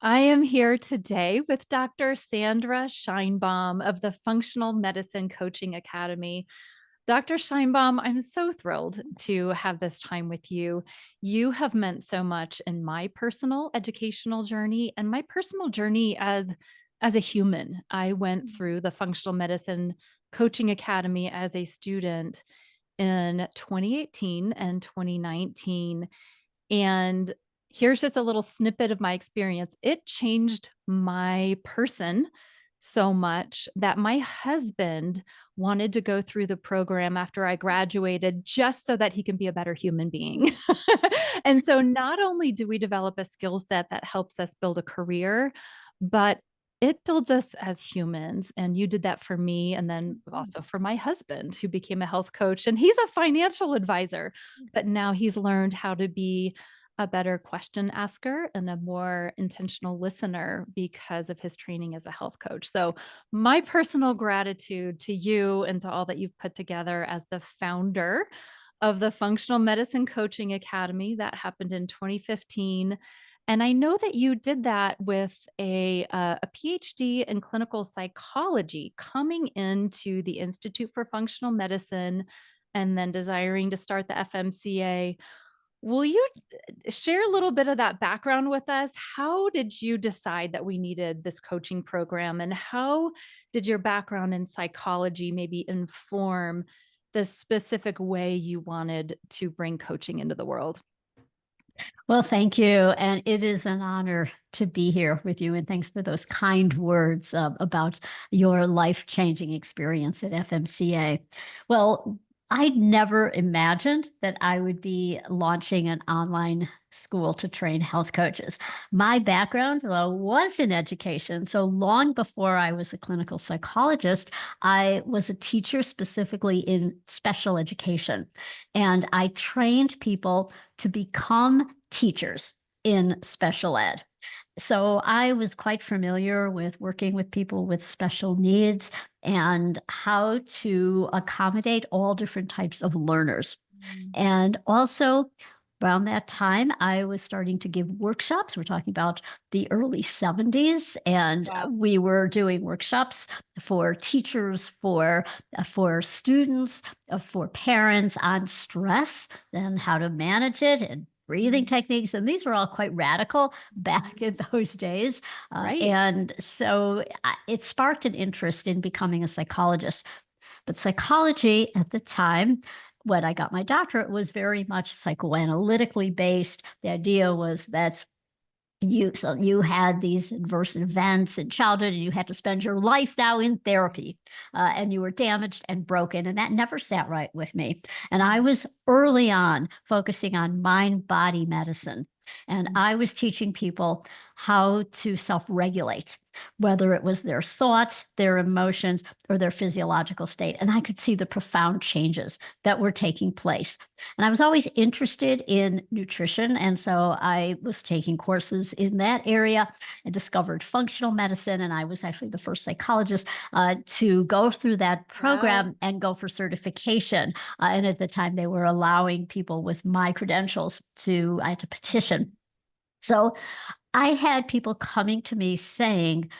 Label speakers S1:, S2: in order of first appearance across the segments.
S1: I am here today with Dr. Sandra Scheinbaum of the Functional Medicine Coaching Academy. Dr. Scheinbaum, I'm so thrilled to have this time with you. You have meant so much in my personal educational journey and my personal journey as a human. I went through the Functional Medicine Coaching Academy as a student in 2018 and 2019. And here's just a little snippet of my experience. It changed my person so much that my husband wanted to go through the program after I graduated just so that he can be a better human being. And so not only do we develop a skill set that helps us build a career, but it builds us as humans. And you did that for me. And then also for my husband, who became a health coach, and he's a financial advisor, but now he's learned how to be a better question asker and a more intentional listener because of his training as a health coach. So, my personal gratitude to you and to all that you've put together as the founder of the Functional Medicine Coaching Academy that happened in 2015. And I know that you did that with a PhD in clinical psychology, coming into the Institute for Functional Medicine and then desiring to start the FMCA. Will you share a little bit of that background with us? How did you decide that we needed this coaching program? And how did your background in psychology maybe inform the specific way you wanted to bring coaching into the world?
S2: Well, thank you. And it is an honor to be here with you. And thanks for those kind words about your life changing experience at FMCA. Well, I never imagined that I would be launching an online school to train health coaches. My background, though, was in education. So long before I was a clinical psychologist, I was a teacher specifically in special education. And I trained people to become teachers in special ed. So I was quite familiar with working with people with special needs and how to accommodate all different types of learners.
S1: Mm.
S2: And also, around that time, I was starting to give workshops. We're talking about the early 70s, and
S1: Wow.
S2: we were doing workshops for teachers, for students, for parents on stress and how to manage it and breathing
S1: Mm.
S2: techniques. And these were all quite radical back in those days.
S1: Right.
S2: And so it sparked an interest in becoming a psychologist. But psychology at the time, when I got my doctorate, was very much psychoanalytically based. The idea was that you had these adverse events in childhood and you had to spend your life now in therapy, and you were damaged and broken, and that never sat right with me. And I
S1: Mm.
S2: was early on focusing on mind body medicine, and
S1: Mm.
S2: I was teaching people how to self-regulate, whether it was their thoughts, their emotions, or their physiological state. And I could see the profound changes that were taking place. And I was always interested in nutrition. And so I was taking courses in that area and discovered functional medicine. And I was actually the first psychologist to go through that
S1: Wow.
S2: program and go for certification. And at the time, they were allowing people with my credentials to, I had to petition. So I had people coming to me saying,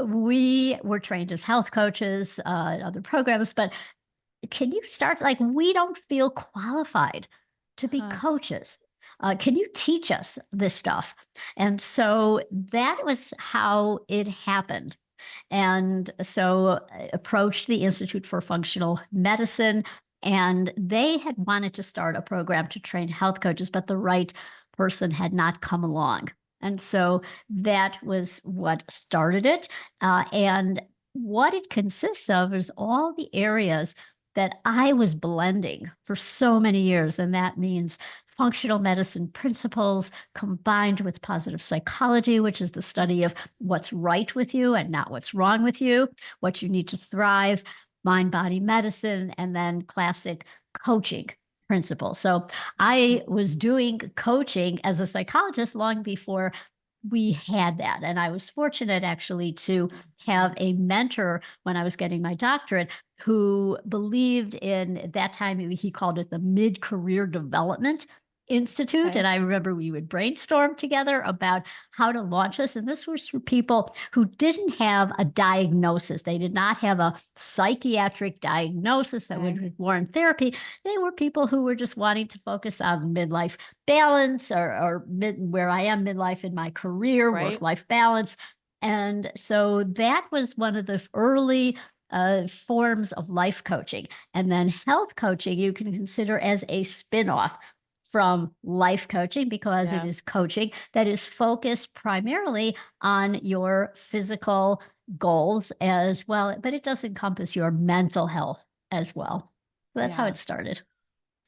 S2: we were trained as health coaches, other programs, but can you start? Like, we don't feel qualified to be
S1: Huh.
S2: coaches. Can you teach us this stuff? And so that was how it happened. And so I approached the Institute for Functional Medicine, and they had wanted to start a program to train health coaches, but the right person had not come along. And so that was what started it. And what it consists of is all the areas that I was blending for so many years. And that means functional medicine principles combined with positive psychology, which is the study of what's right with you and not what's wrong with you, what you need to thrive, mind body medicine, and then classic coaching principles. So I was doing coaching as a psychologist long before we had that. And I was fortunate actually to have a mentor when I was getting my doctorate who believed in, at that time, he called it the mid career development Institute.
S1: Okay.
S2: And I remember we would brainstorm together about how to launch this. And this was for people who didn't have a diagnosis. They did not have a psychiatric diagnosis that
S1: Okay.
S2: would warrant therapy. They were people who were just wanting to focus on midlife balance where I am midlife in my career, work
S1: Right.
S2: life balance. And so that was one of the early forms of life coaching. And then health coaching, you can consider as a spin off from life coaching because it
S1: Yeah.
S2: is coaching that is focused primarily on your physical goals as well, but it does encompass your mental health as well. So that's how
S1: Yeah.
S2: it started.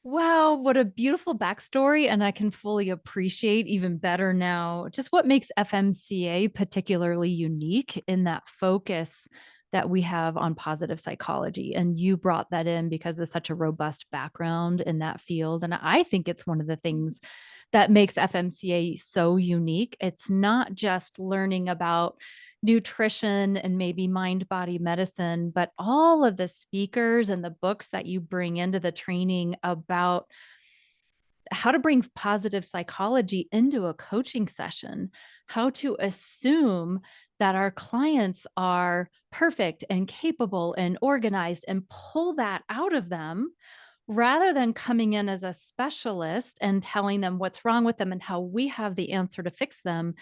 S1: Wow, what a beautiful backstory. And I can fully appreciate even better now just what makes FMCA particularly unique in that focus that we have on positive psychology. And you brought that in because of such a robust background in that field. And I think it's one of the things that makes FMCA so unique. It's not just learning about nutrition and maybe mind body medicine, but all of the speakers and the books that you bring into the training about how to bring positive psychology into a coaching session, how to assume that our clients are perfect and capable and organized and pull that out of them rather than coming in as a specialist and telling them what's wrong with them and how we have the answer to fix them.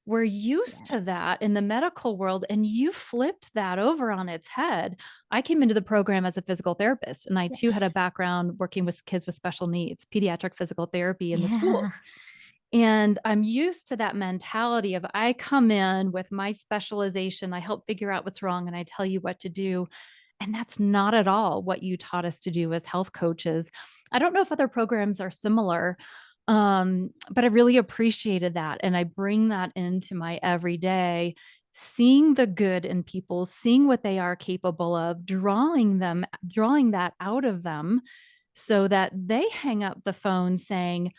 S1: We're used to
S2: Yes.
S1: that in the medical world, and you flipped that over on its head. I came into the program as a physical therapist, and I too had a
S2: Yes.
S1: background working with kids with special needs, pediatric physical therapy in the
S2: Yeah.
S1: schools. And I'm used to that mentality of I come in with my specialization, I help figure out what's wrong, and I tell you what to do. And that's not at all what you taught us to do as health coaches. I don't know if other programs are similar, but I really appreciated that. And I bring that into my everyday, seeing the good in people, seeing what they are capable of, drawing that out of them so that they hang up the phone saying,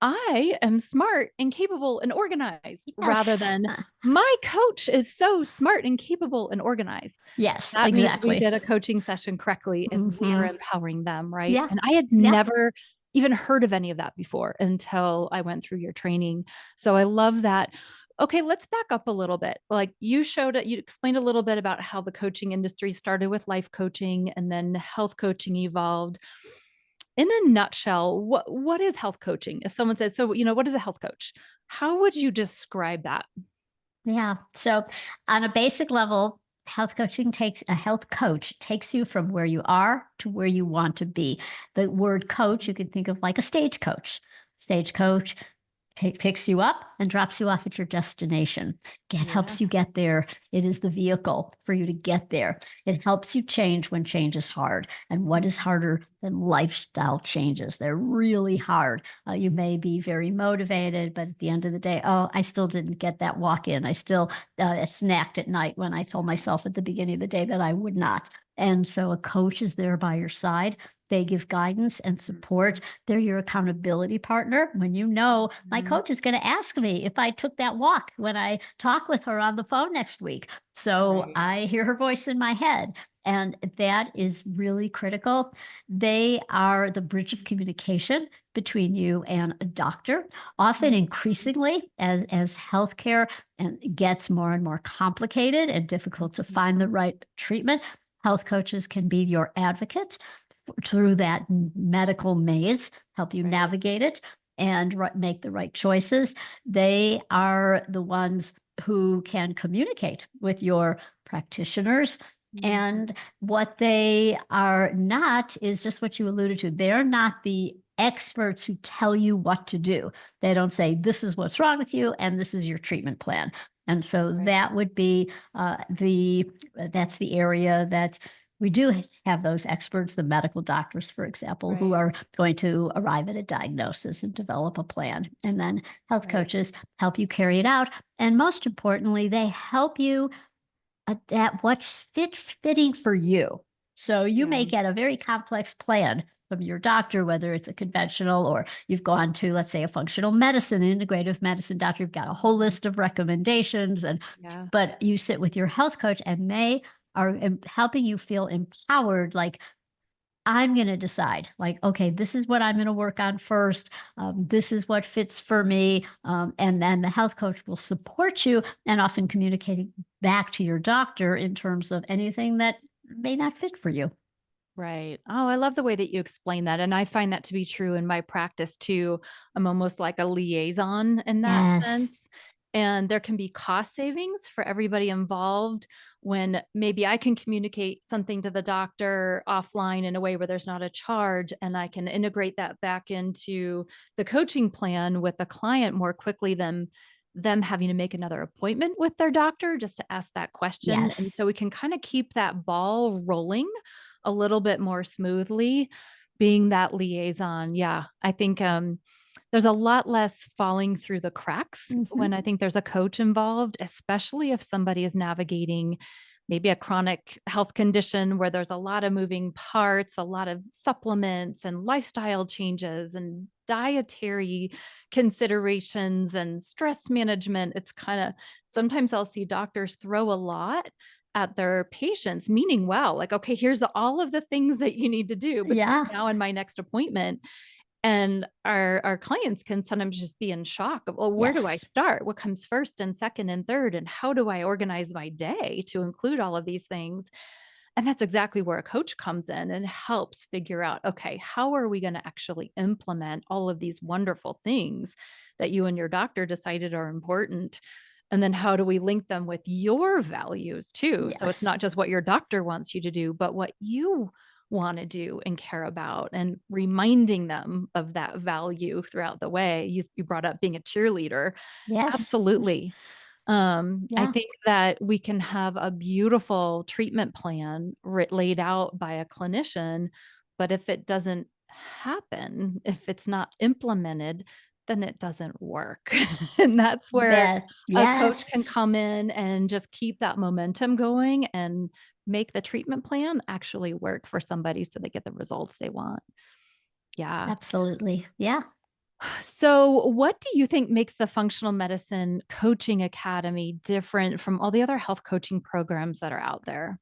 S1: I am smart and capable and organized rather
S2: Yes.
S1: than my coach is so smart and capable and organized.
S2: Yes,
S1: That means we
S2: exactly.
S1: did a coaching session correctly if we are
S2: Hmm.
S1: empowering them, right?
S2: Yeah.
S1: And I had
S2: Yeah.
S1: never even heard of any of that before until I went through your training. So I love that. Okay, let's back up a little bit. Like you explained a little bit about how the coaching industry started with life coaching and then health coaching evolved. In a nutshell, what is health coaching? If someone says, "So, what is a health coach?" How would you describe that?
S2: Yeah. So, on a basic level, health coach takes you from where you are to where you want to be. The word coach, you can think of like a stagecoach. Stagecoach picks you up and drops you off at your destination.
S1: Yeah,
S2: Helps you get there. It is the vehicle for you to get there. It helps you change when change is hard. And what is
S1: mhm,
S2: harder than lifestyle changes? They're really hard. You may be very motivated, but at the end of the day, oh, I still didn't get that walk in. I still snacked at night when I told myself at the beginning of the day that I would not. And so a coach is there by your side. They give guidance and support. They're your accountability partner. When you know my
S1: mhm,
S2: coach is going to ask me if I took that walk when I talk with her on the phone next week. So
S1: right,
S2: I hear her voice in my head. And that is really critical. They are the bridge of communication between you and a doctor. Often,
S1: mhm,
S2: increasingly, as healthcare and gets more and more complicated and difficult to find the
S1: mhm,
S2: right treatment, health coaches can be your advocate through that medical maze, help you
S1: right,
S2: navigate it and make the right choices. They are the ones who can communicate with your practitioners.
S1: mhm,
S2: And what they are not is just what you alluded to. They're not the experts who tell you what to do. They don't say, this is what's wrong with you, and this is your treatment plan. And so
S1: right,
S2: that would be that's the area that we do have those experts, the medical doctors, for example, who
S1: right,
S2: are going to arrive at a diagnosis and develop a plan. And then health
S1: right,
S2: coaches help you carry it out. And most importantly, they help you adapt what's fitting for you. So you
S1: yeah,
S2: may get a very complex plan from your doctor, whether it's a conventional or you've gone to, let's say, a functional medicine, integrative medicine doctor. You've got a whole
S1: mhm,
S2: list of recommendations, and
S1: yeah,
S2: but you sit with your health coach, and they are helping you feel empowered. Like I'm going to decide, like, okay, this is what I'm going to work on first. This is what fits for me. And then the health coach will support you and often communicating back to your doctor in terms of anything that may not fit for you.
S1: Right. Oh, I love the way that you explain that, and I find that to be true in my practice too. I'm almost like a liaison in that
S2: Yes.
S1: sense, and there can be cost savings for everybody involved when maybe I can communicate something to the doctor offline in a way where there's not a charge, and I can integrate that back into the coaching plan with the client more quickly than them having to make another appointment with their doctor just to ask that question, and
S2: Yes.
S1: so we can kinda keep that ball rolling a little bit more smoothly, being that liaison. Yeah, I think, there's a lot less falling through the cracks
S2: Hmm.
S1: when I think there's a coach involved, especially if somebody is navigating maybe a chronic health condition where there's a lot of moving parts, a lot of supplements and lifestyle changes and dietary considerations and stress management. It's kinda sometimes I'll see doctors throw a lot at their patients, meaning well, like, "Okay, here's all of the things that you need to do between
S2: Yeah.
S1: now and my next appointment." And our clients can sometimes just be in shock of, "Well, where do I
S2: Yes.
S1: start? What comes first and second and third? And how do I organize my day to include all of these things?" And that's exactly where a coach comes in and helps figure out, "Okay, how are we gonna actually implement all of these wonderful things that you and your doctor decided are important? And then how do we link them with your values too?" So it's
S2: Yes.
S1: not just what your doctor wants you to do, but what you wanna do and care about, and reminding them of that value throughout the way. You brought up being a cheerleader.
S2: Yes.
S1: Absolutely. I
S2: Yeah.
S1: think that we can have a beautiful treatment plan laid out by a clinician, but if it doesn't happen, if it's not implemented, then it doesn't work. And that's where
S2: That,
S1: a coach can
S2: yes.
S1: come in and just keep that momentum going and make the treatment plan actually work for somebody so they get the results they want. Yeah.
S2: Absolutely. Yeah.
S1: So, what do you think makes the Functional Medicine Coaching Academy different from all the other health coaching programs that are out there?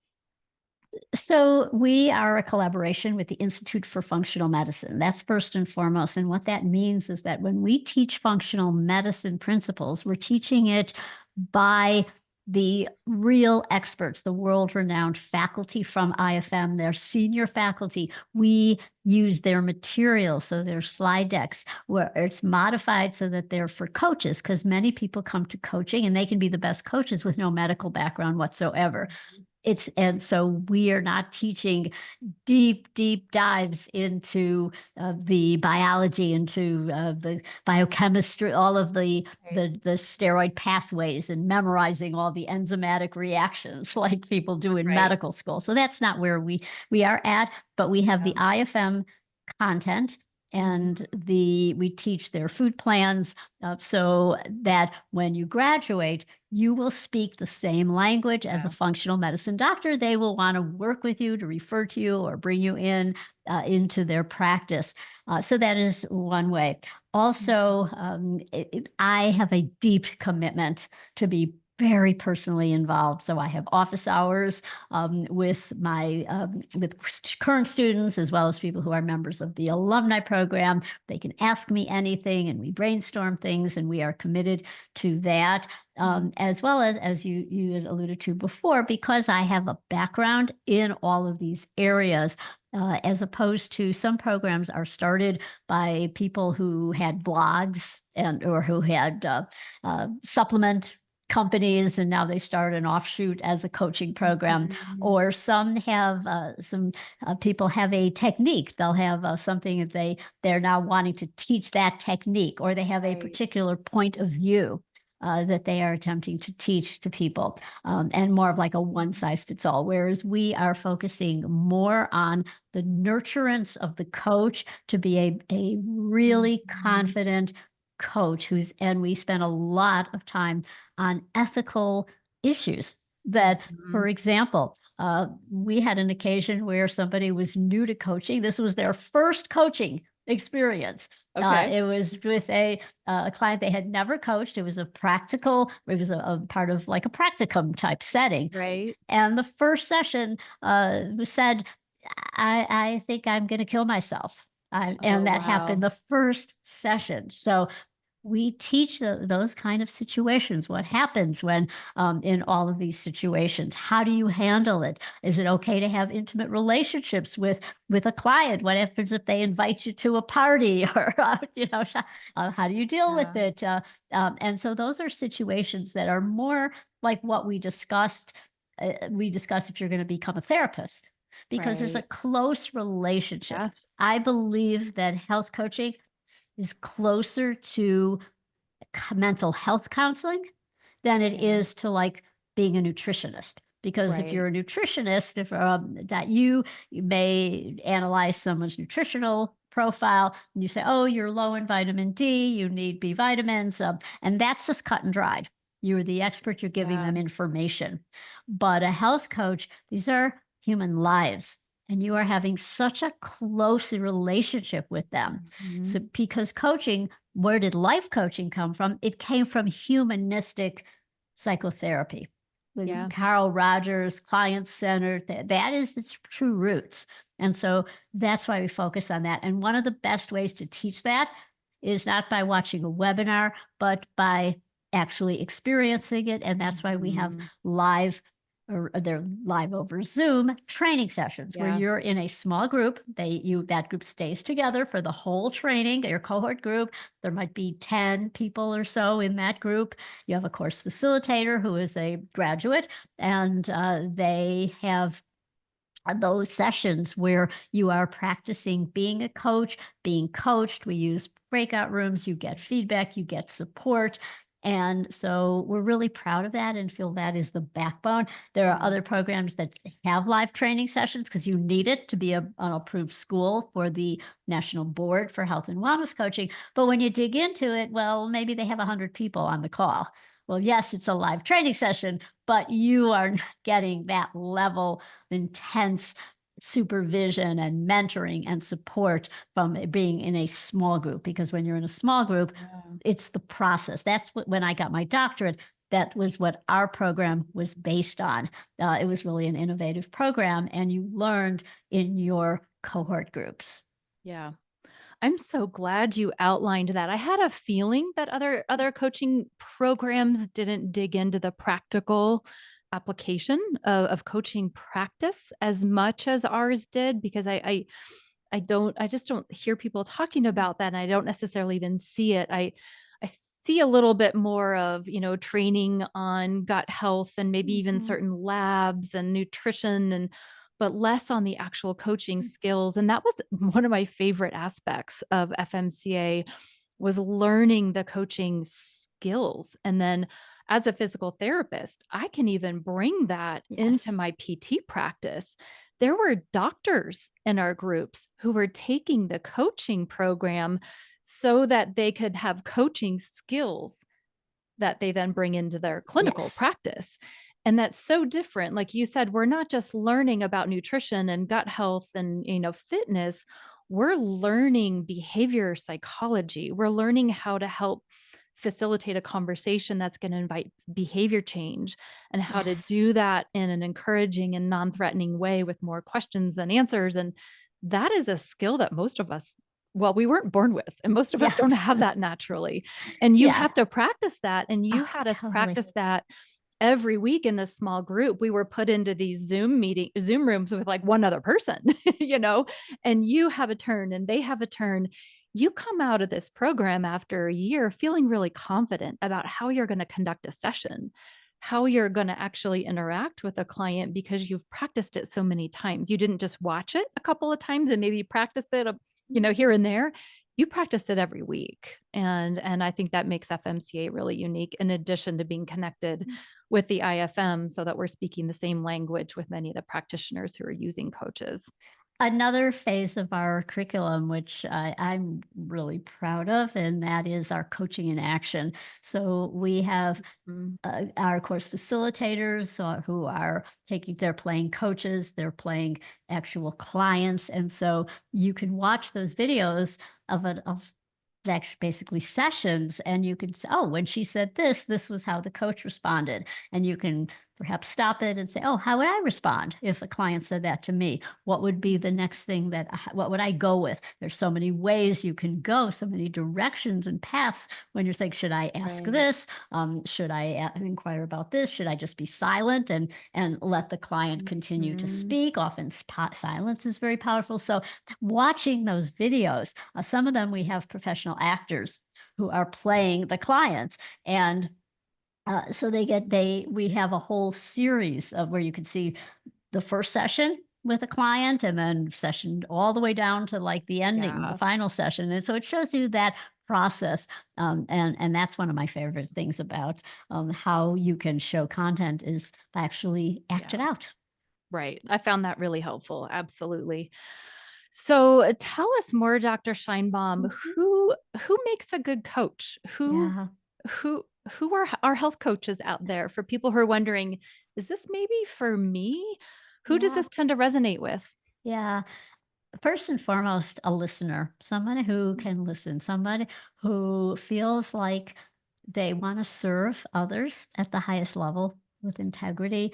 S2: So we are a collaboration with the Institute for Functional Medicine. That's first and foremost. And what that means is that when we teach functional medicine principles, we're teaching it by the real experts, the world renowned faculty from IFM, their senior faculty. We use their materials, so their slide decks, where it's modified so that they're for coaches, because many people come to coaching and they can be the best coaches with no medical background whatsoever. It's and so we are not teaching deep dives into the biology, into the biochemistry, all of
S1: Right.
S2: the steroid pathways, and memorizing all the enzymatic reactions like people do in
S1: Right.
S2: medical school. So that's not where we are at, but we have
S1: Yeah.
S2: the IFM content,
S1: Mhm.
S2: and we teach their food plans, so that when you graduate you will speak the same language as a
S1: Yeah.
S2: functional medicine doctor. They will want to work with you, to refer to you or bring you in into their practice. So that is one way.
S1: Mhm.
S2: Also, I have a deep commitment to be very personally involved. So I have office hours with my with current students, as well as people who are members of the alumni program. They can ask me anything, and we brainstorm things, and we are committed to that.
S1: Mhm.
S2: As well as you had alluded to before, because I have a background in all of these areas, as opposed to some programs are started by people who had blogs and or who had supplement companies, and now they start an offshoot as a coaching program.
S1: Mhm.
S2: Or some people have a technique. They'll have something that they're now wanting to teach that technique, or they have a
S1: Right.
S2: particular point of view that they are attempting to teach to people, and more of like a one
S1: Mhm.
S2: size fits all. Whereas we are focusing more on the nurturance of the coach to be a really
S1: Mhm.
S2: confident coach and we spend a lot of time on ethical issues that, for
S1: Mhm.
S2: example, we had an occasion where somebody was new to coaching. This was their first coaching experience.
S1: Okay.
S2: It was with a client they had never coached. It was it was a part of like a practicum type setting.
S1: Right.
S2: And the first session was said, I think I'm going to kill myself.
S1: Oh,
S2: And that happened
S1: wow.
S2: the first session. So we teach those kind of situations. What happens when in all of these situations? How do you handle it? Is it okay to have intimate relationships with a client? What happens if they invite you to a party, or how do you deal with
S1: Yeah,
S2: it? And so those are situations that are more like what we discussed. We discuss if you're going to become a therapist, because there's a
S1: right.
S2: close relationship.
S1: Yeah,
S2: I believe that health coaching is closer to mental health counseling than it
S1: yeah,
S2: is to like being a nutritionist. Because if
S1: right.
S2: you're a nutritionist, if that you may analyze someone's nutritional profile and you say, oh, you're low in vitamin D, you need B vitamins, and that's just cut and dried. You're the expert, you're giving
S1: Yeah.
S2: them information. But a health coach, these are human lives, and you are having such a close relationship with them. So,
S1: Mhm.
S2: because coaching, where did life coaching come from? It came from humanistic psychotherapy. With
S1: Yeah.
S2: Carl Rogers, client centered, that is its true roots. And so that's why we focus on that. And one of the best ways to teach that is not by watching a webinar, but by actually experiencing it. And that's why we have
S1: Mhm.
S2: live, or they're live over Zoom training sessions where
S1: Yeah.
S2: you're in a small group. That group stays together for the whole training, your cohort group. There might be 10 people or so in that group. You have a course facilitator who is a graduate, and they have those sessions where you are practicing being a coach, being coached. We use breakout rooms, you get feedback, you get support. And so we're really proud of that and feel that is the backbone. There are
S1: Yeah.
S2: other programs that have live training sessions because you need it to be an approved school for the National Board for Health and Wellness Coaching. But when you dig into it, well, maybe they have 100 people on the call. Well, yes, it's a live training session, but you are not getting that level intense supervision and mentoring and support from being in a small group, because when you're in a small group,
S1: Yeah.
S2: it's the process. That's what, when I got my doctorate, that was what our program was based on. It was really an innovative program, and you learned in your cohort groups.
S1: Yeah. I'm so glad you outlined that. I had a feeling that other coaching programs didn't dig into the practical application of coaching practice as much as ours did, because I just don't hear people talking about that, and I don't necessarily even see it. I see a little bit more of, training on gut health and maybe even
S2: Mhm.
S1: certain labs and nutrition, but less on the actual coaching skills. And that was one of my favorite aspects of FMCA, was learning the coaching skills. And then as a physical therapist, I can even bring that into
S2: Yes.
S1: my PT practice. There were doctors in our groups who were taking the coaching program so that they could have coaching skills that they then bring into their clinical
S2: Yes.
S1: practice. And that's so different. Like you said, we're not just learning about nutrition and gut health and, fitness. We're learning behavior psychology. We're learning how to help facilitate a conversation that's going to invite behavior change, and how to
S2: Yes.
S1: do that in an encouraging and non-threatening way with more questions than answers. And that is a skill that most of us, well, we weren't born with, and most of us don't
S2: Yes.
S1: have that naturally. And you
S2: Yeah.
S1: have to practice that, and you
S2: Oh,
S1: had us
S2: totally.
S1: practice that every week in this small group. We were put into these Zoom rooms with like one other person, you know, and you have a turn and they have a turn. You come out of this program after a year feeling really confident about how you're going to conduct a session, how you're going to actually interact with a client, because you've practiced it so many times. You didn't just watch it a couple of times and maybe practice it, here and there. You practice it every week. And I think that makes FMCA really unique, in addition to being connected with the IFM, so that we're speaking the same language with many of the practitioners who are using coaches.
S2: Another phase of our curriculum, which I'm really proud of, and that is our coaching in action. So we have
S1: Mm,
S2: our course facilitators who are they're playing coaches, they're playing actual clients. And so you can watch those videos of actually basically sessions, and you can say, oh, when she said this, this was how the coach responded. And you can perhaps stop it and say, oh, how would I respond if a client said that to me? What would be the next thing what would I go with? There's so many ways you can go, so many directions and paths when you're saying, should I ask
S1: Right.
S2: this? Should I inquire about this? Should I just be silent and let the client continue to
S1: Mhm.
S2: speak? Often silence is very powerful. So watching those videos, some of them we have professional actors who are playing the clients, and so we have a whole series of where you can see the first session with a client and then session all the way down to like the ending, the
S1: Yeah.
S2: final session. And so it shows you that process. And that's one of my favorite things about how you can show content is actually act
S1: Yeah.
S2: it out.
S1: Right. I found that really helpful. Absolutely. So tell us more, Dr. Scheinbaum,
S2: Mhm.
S1: who makes a good coach?
S2: Yeah.
S1: Who who are our health coaches out there for people who are wondering, is this maybe for me? Who does
S2: Yeah.
S1: this tend to resonate with?
S2: Yeah. First and foremost, a listener, somebody who
S1: Mm.
S2: can listen, somebody who feels like they want to serve others at the highest level with integrity,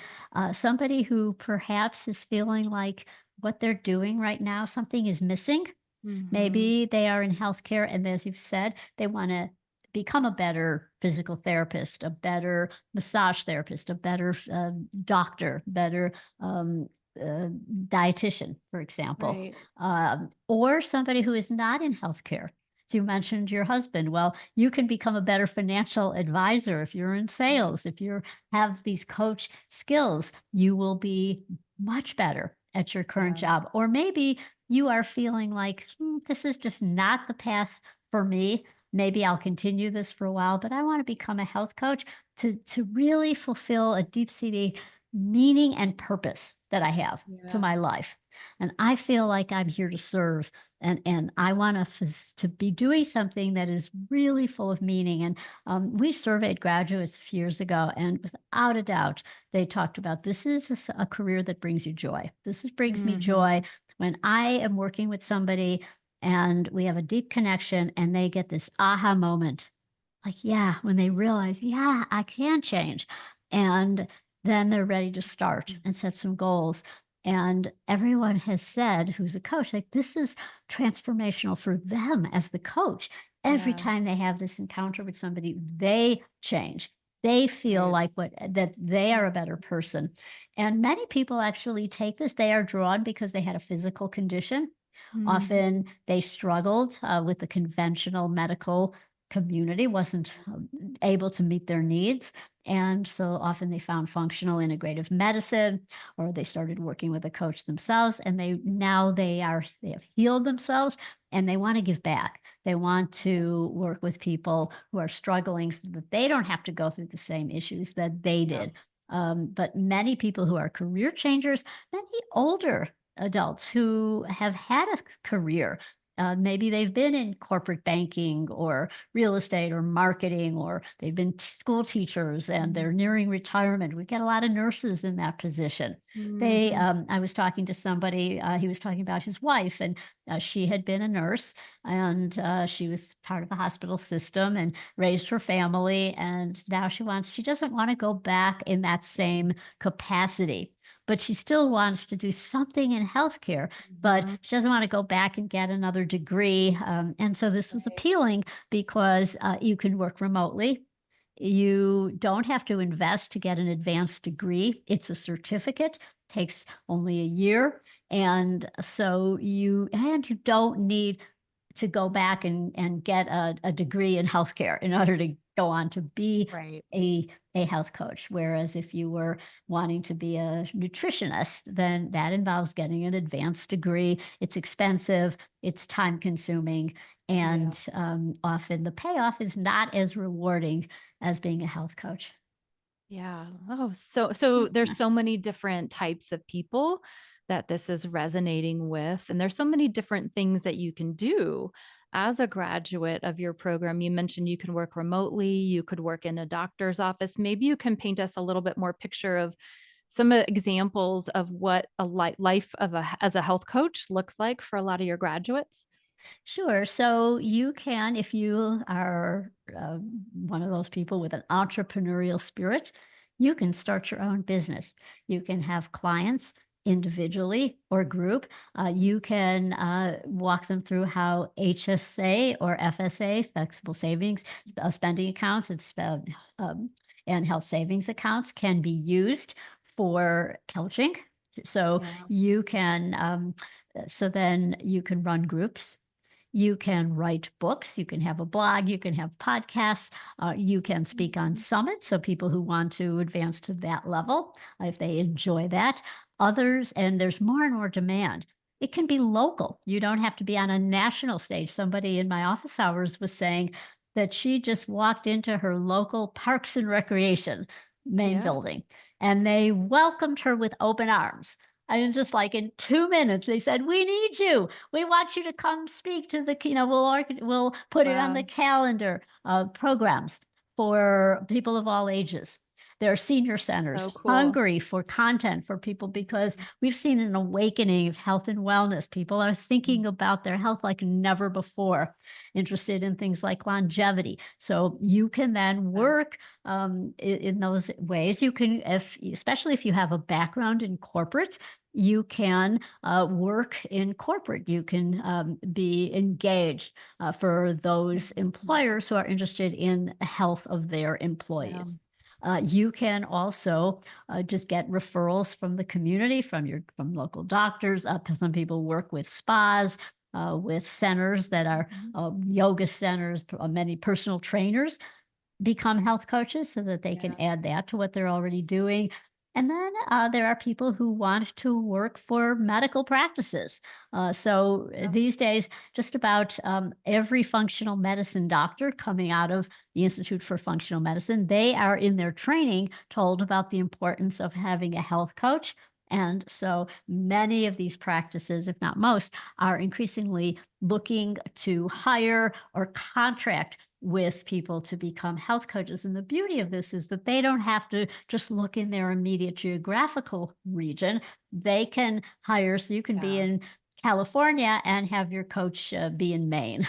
S2: somebody who perhaps is feeling like what they're doing right now, something is missing.
S1: Mhm.
S2: Maybe they are in healthcare, and as you've said, they want to become a better physical therapist, a better massage therapist, a better doctor, better um, uh, dietitian, for example,
S1: Right.
S2: or somebody who is not in healthcare. So you mentioned your husband. Well, you can become a better financial advisor if you're in
S1: Mm.
S2: sales. If you have these coach skills, you will be much better at your current
S1: Yeah.
S2: job. Or maybe you are feeling like, this is just not the path for me. Maybe I'll continue this for a while, but I want to become a health coach to really fulfill a deep-seated meaning and purpose that I have to
S1: Yeah.
S2: my life. And I feel like I'm here to serve, and I want to be doing something that is really full of meaning. And we surveyed graduates a few years ago, and without a doubt, they talked about this is a career that brings you joy. Brings me joy
S1: Mhm.
S2: when I am working with somebody and we have a deep connection and they get this aha moment. Like, yeah, when they realize, yeah, I can change. And then they're ready to start
S1: Mhm.
S2: and set some goals. And everyone has said, who's a coach, like this is transformational for them as the coach. Every
S1: Yeah.
S2: time they have this encounter with somebody, they change. They feel
S1: Right.
S2: like that they are a better person. And many people actually take this. They are drawn because they had a physical condition.
S1: Mhm.
S2: Often they struggled with the conventional medical community, wasn't able to meet their needs. And so often they found functional integrative medicine, or they started working with a coach themselves, and they have healed themselves and they want to give back. They want to work with people who are struggling so that they don't have to go through the same issues that they
S1: Yeah.
S2: did. But many people who are career changers, many older adults who have had a career. Maybe they've been in corporate banking or real estate or marketing, or they've been school teachers and they're
S1: Mhm.
S2: nearing retirement. We get a lot of nurses in that position.
S1: Mhm.
S2: I was talking to somebody, he was talking about his wife, and she had been a nurse and she was part of the hospital system and raised her family. And now she doesn't want to go back in that same capacity, but she still wants to do something in healthcare, but
S1: Mhm.
S2: she doesn't want to go back and get another degree. And so this was
S1: Right.
S2: appealing because you can work remotely. You don't have to invest to get an advanced degree. It's a certificate, takes only a year. And you don't need to go back and get a degree in healthcare in order to go on to be
S1: Right.
S2: a health coach. Whereas if you were wanting to be a nutritionist, then that involves getting an advanced degree. It's expensive, it's time consuming,
S1: Yeah.
S2: and often the payoff is not as rewarding as being a health coach.
S1: Yeah. Oh, so there's so many different types of people that this is resonating with, and there's so many different things that you can do as a graduate of your program. You mentioned you can work remotely, you could work in a doctor's office. Maybe you can paint us a little bit more picture of some examples of what a life of as a health coach looks like for a lot of your graduates.
S2: Sure. So you can, if you are one of those people with an entrepreneurial spirit, you can start your own business. You can have clients individually or group. You can walk them through how HSA or FSA, flexible savings spending accounts, um, and health savings accounts can be used for coaching. So
S1: Yeah.
S2: you can, so then you can run groups, you can write books, you can have a blog, you can have podcasts, you can speak on
S1: Mhm.
S2: summits. So, people who want to advance to that level, if they enjoy that. Others, and there's more and more demand. It can be local. You don't have to be on a national stage. Somebody in my office hours was saying that she just walked into her local Parks and Recreation main
S1: Yeah.
S2: building and they welcomed her with open arms. And just like in 2 minutes, they said, "We need you. We want you to come speak to the, we'll put it on the
S1: Wow.
S2: calendar, programs for people of all ages. There are senior centers
S1: So cool.
S2: hungry for content for people because
S1: Mhm.
S2: we've seen an awakening of health and wellness. People are thinking about their health like never before, interested in things like longevity. So you can then
S1: Yeah.
S2: work in those ways. You can, especially if you have a background in corporate, you can work in corporate. You can be engaged for those
S1: Mhm.
S2: employers who are interested in the health of their
S1: Yeah.
S2: employees. You can also just get referrals from the community, from local doctors. Some people work with spas, with centers that are
S1: Mhm.
S2: yoga centers. Many personal trainers become health coaches so that they can
S1: Yeah.
S2: add that to what they're already doing. And then there are people who want to work for medical practices. So,
S1: Yeah.
S2: these days, just about every functional medicine doctor coming out of the Institute for Functional Medicine, they are in their training told about the importance of having a health coach. And so many of these practices, if not most, are increasingly looking to hire or contract with people to become health coaches. And the beauty of this is that they don't have to just look in their immediate geographical region. They can hire, so you can be
S1: Yeah.
S2: in California and have your coach be in Maine.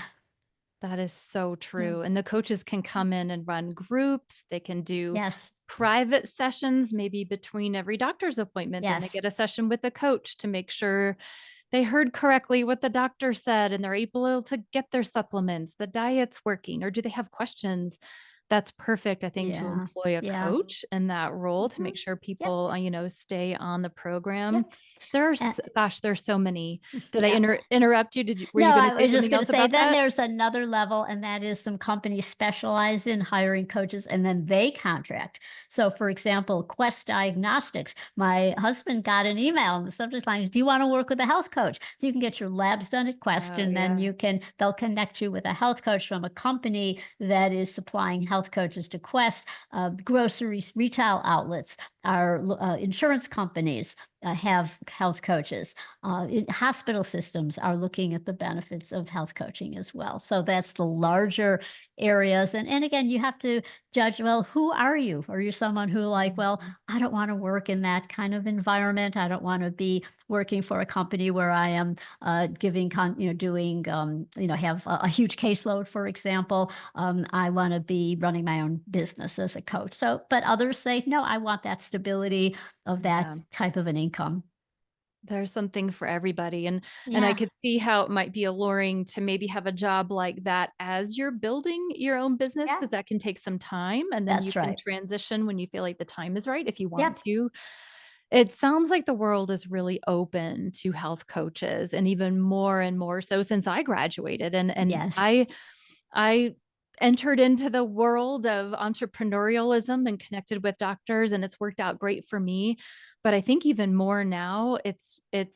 S1: That is so
S2: Yeah.
S1: true, and the coaches can come in and run groups, they can do
S2: Yes.
S1: private sessions, maybe between every doctor's appointment, then they
S2: Yes.
S1: get a session with the coach to make sure they heard correctly what the doctor said and they're able to get their supplements, the diet's working, or do they have questions? That's perfect, I think, to
S2: Yeah.
S1: employ a
S2: Yeah.
S1: coach in that role to
S2: Hmm.
S1: make sure
S2: Yep.
S1: people, stay on the program.
S2: Yep. Uh,
S1: There's so many. Did I
S2: yeah.
S1: interrupt you? Did you were
S2: No,
S1: you gonna
S2: I
S1: say
S2: was just
S1: something
S2: gonna
S1: else
S2: say
S1: about
S2: then
S1: that?
S2: there's another level, and that is some companies specialize in hiring coaches, and then they contract. So, for example, Quest Diagnostics, my husband got an email, and the subject line is, "Do you wanna work with a health coach?" So you can get your labs done at Quest,
S1: Oh,
S2: and then
S1: yeah.
S2: they'll connect you with a health coach from a company that is supplying health coaches to Quest. Groceries, retail outlets, insurance companies, have health coaches. Hospital systems are looking at the benefits of health coaching as well. So that's the larger areas. And again, you have to judge, well, who are you? Are you someone who, like, well,
S1: Mhm.
S2: I don't want to work in that kind of environment. I don't want to be working for a company where I am doing, have a huge caseload, for example. I want to be running my own business as a coach. So, but others say, no, I want that stability of that
S1: Yeah.
S2: type of an income.
S1: There's something for everybody, and I
S2: Yeah.
S1: could see how it might be alluring to maybe have a job like that as you're building your own business,
S2: Yeah.
S1: because that can take some time, and then you
S2: That's
S1: can
S2: right.
S1: transition when you feel like the time is right if you want
S2: Yep.
S1: to. It sounds like the world is really open to health coaches and even more and more so since I graduated, and
S2: Yes.
S1: I entered into the world of entrepreneurialism and connected with doctors, and it's worked out great for me. But I think even more now, it's a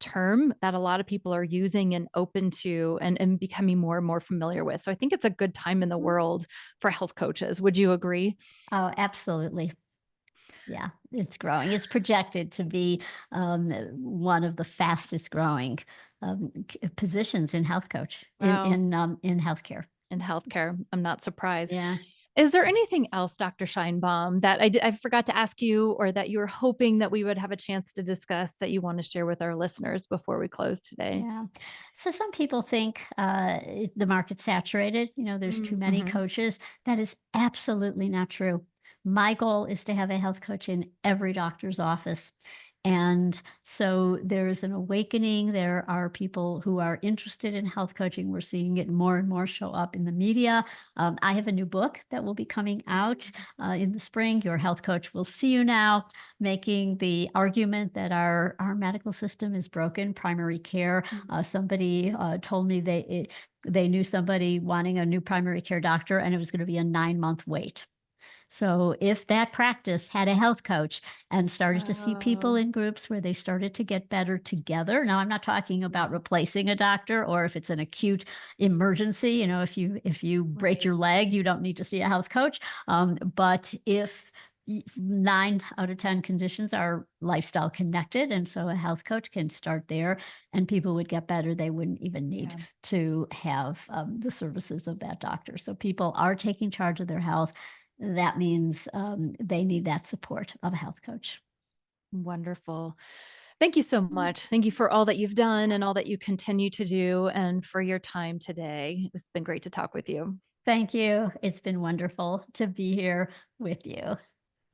S1: term that a lot of people are using and open to and becoming more and more familiar with. So I think it's a good time in the
S2: Mhm.
S1: world for health coaches. Would you agree?
S2: Oh, absolutely. Yeah, it's growing. It's projected to be one of the fastest growing positions in health coach
S1: Wow.
S2: in healthcare.
S1: In healthcare, I'm not surprised.
S2: Yeah.
S1: Is there anything else, Dr. Scheinbaum, that I forgot to ask you or that you were hoping that we would have a chance to discuss that you want to share with our listeners before we close today?
S2: Yeah. So some people think the market's saturated. There's too many
S1: Mhm.
S2: coaches. That is absolutely not true. My goal is to have a health coach in every doctor's office. And so there's an awakening. There are people who are interested in health coaching. We're seeing it more and more show up in the media. I have a new book that will be coming out in the spring. Your health coach will see you now, making the argument that our medical system is broken. Primary care. Somebody told me they knew somebody wanting a new primary care doctor, and it was going to be a 9-month wait. So if that practice had a health coach and started to see people
S1: Oh,
S2: in groups where they started to get better together. Now I'm not talking about
S1: yeah,
S2: replacing a doctor, or if it's an acute emergency, if you break
S1: right.
S2: your leg, you don't need to see a health coach. But if 9 out of 10 conditions are lifestyle connected, and so a health coach can start there, and people would get better. They wouldn't even need
S1: Yeah.
S2: to have the services of that doctor. So people are taking charge of their health. That means, they need that support of a health coach.
S1: Wonderful. Thank you so much. Thank you for all that you've done and all that you continue to do and for your time today. It's been great to talk with you.
S2: Thank you. It's been wonderful to be here with you.